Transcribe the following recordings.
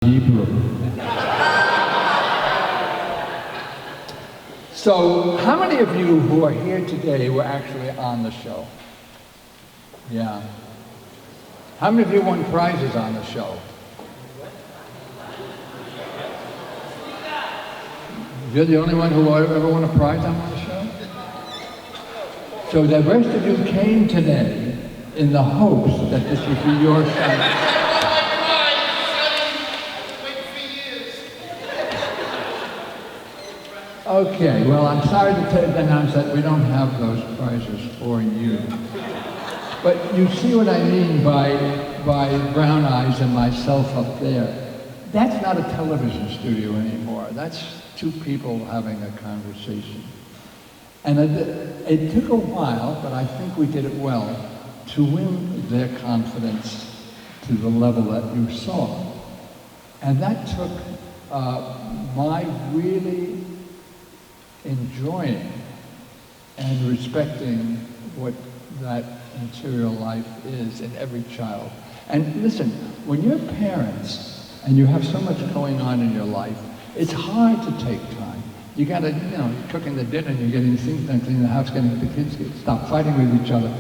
Hebrew. So, how many of you who are here today were actually on the show? Yeah. How many of you won prizes on the show? You're the only one who ever won a prize on my show? So the rest of you came today in the hopes that this would be your show. Okay, well, I'm sorry to announce that we don't have those prizes for you. But you see what I mean by Brown Eyes and myself up there. That's not a television studio anymore. That's two people having a conversation. And it took a while, but I think we did it well, to win their confidence to the level that you saw. And that took my really enjoying and respecting what that interior life is in every child. And listen, when you're parents and you have so much going on in your life, it's hard to take time. You gotta, you're cooking the dinner and you're getting things done, cleaning the house, getting the kids stop fighting with each other.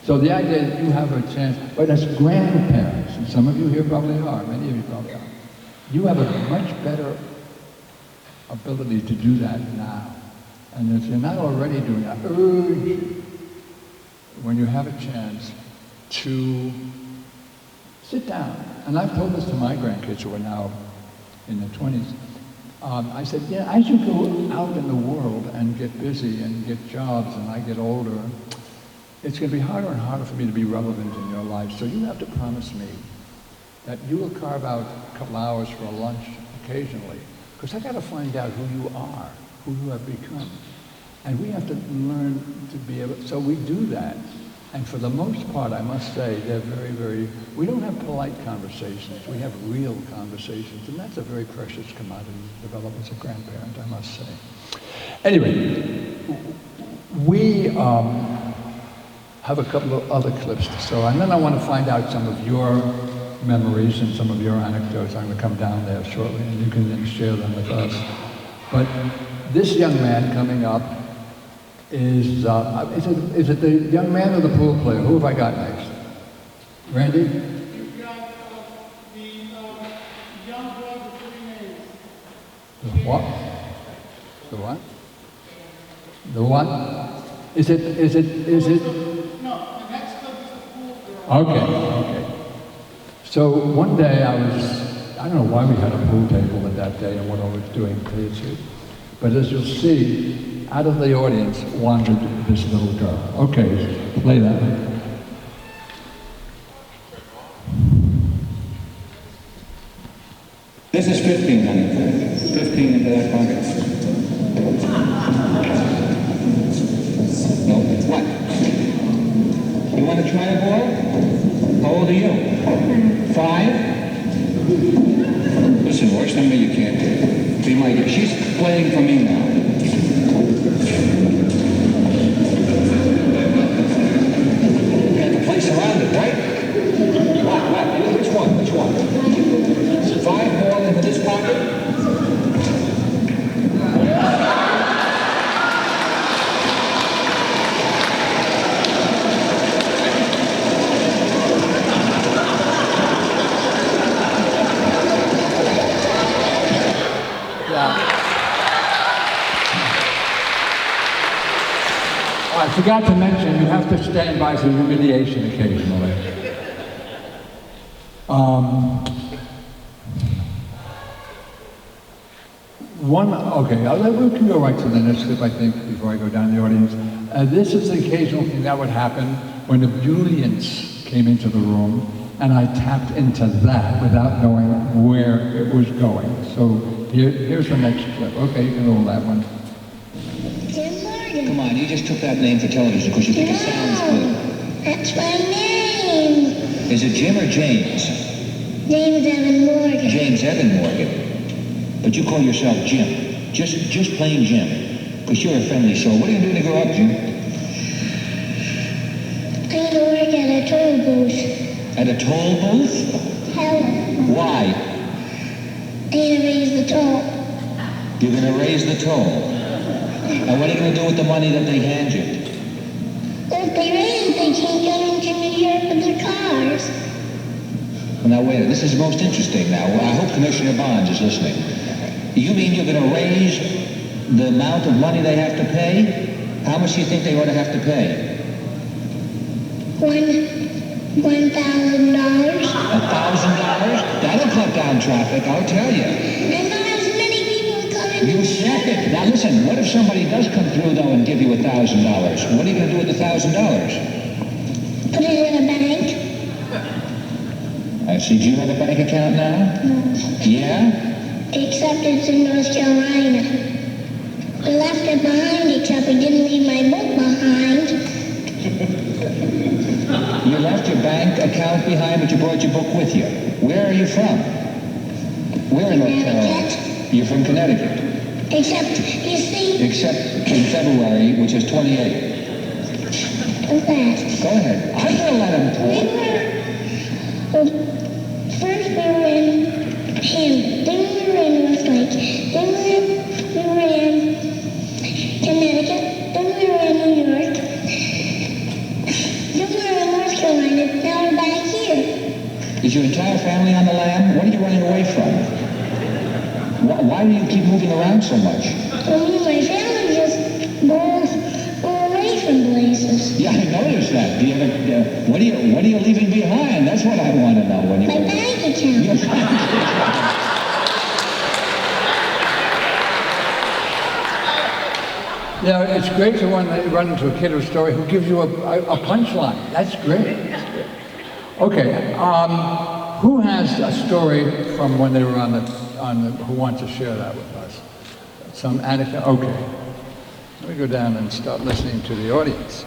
So the idea that you have a chance, but as grandparents, and some of you here probably are, many of you probably are, you have a much better ability to do that now. And if you're not already doing that, urge you, when you have a chance, to sit down. And I've told this to my grandkids who are now in their 20s. I said, as you go out in the world and get busy and get jobs and I get older, it's going to be harder and harder for me to be relevant in your life. So you have to promise me that you will carve out a couple hours for a lunch occasionally. Because I got to find out who you are, who you have become. And we have to learn to be able, so we do that. And for the most part, I must say, they're very, we don't have polite conversations, we have real conversations. And that's a very precious commodity to develop as a grandparent, I must say. Anyway, we have a couple of other clips to show, and then I want to find out some of your memories and some of your anecdotes. I'm going to come down there shortly, and you can then share them with us. But this young man coming up is it the young man or the pool player? Who have I got next? Randy? You've got the young boy with 3 names. The what? The what? The what? Is it? No, the next clip is the pool girl. Okay. So one day I don't know why we had a pool table at that day and what I was doing, to tell you the truth. But as you'll see, out of the audience wandered this little girl. Okay, play that. This is 15, honey. 15 into that pocket. No, what? You want to try a ball? How old are you? 5? Listen, worse than me you can't do. Be my guest. She's playing for me now. You got the place surrounded, right? What? Which one? 5 ball into this pocket? I forgot to mention, you have to stand by for humiliation occasionally. Okay, we can go right to the next clip, I think, before I go down the audience. This is the occasional thing that would happen when the Julians came into the room, and I tapped into that without knowing where it was going. So here's the next clip. Okay, you can roll that one. Come on, you just took that name for television because you think it sounds good. That's my name. Is it Jim or James? James Evan Morgan. James Evan Morgan. But you call yourself Jim. Just plain Jim. Because you're a friendly soul. What are you doing to grow up, Jim? I'm going to work at a toll booth. At a toll booth? Helen. Why? toll. You're going to raise the toll. And what are you going to do with the money that they hand you? Well, if they raise it, they can't go into New York with their cars. Well, now, wait a minute. This is most interesting now. I hope Commissioner Bonds is listening. You mean you're going to raise the amount of money they have to pay? How much do you think they ought to have to pay? $1,000. $1,000? That'll cut down traffic, I'll tell you. And not as many people coming. You said it. Now listen, what if somebody does come through though and give you $1,000? What are you going to do with the $1,000? Put it in a bank. I see. Do you have a bank account now? No. Yeah? Except it's in North Carolina. I left it behind, except I didn't leave my book behind. You left your bank account behind, but you brought your book with you. Where are you from? Where in North Carolina? Connecticut. You're from Connecticut. Except, you see, Except in February, which is 28. okay. Go ahead. I'm going to let him talk. First we were in Hamden, then we were in Westlake, then we were in Connecticut, then we were in New York, then we were in North Carolina, now we're back here. Is your entire family on the lam? What are you running away from? Why do you keep moving around so much? Well, me and my family just go away from places. Yeah, I noticed that. Do you ever, what are you leaving behind? That's what I want to know when you My go. bank account. Your bank account. Yeah, it's great to run into a kid or story who gives you a punchline. That's great. Okay, who has a story from when they were who wants to share that with us? Some anecdote? Okay. Let me go down and start listening to the audience.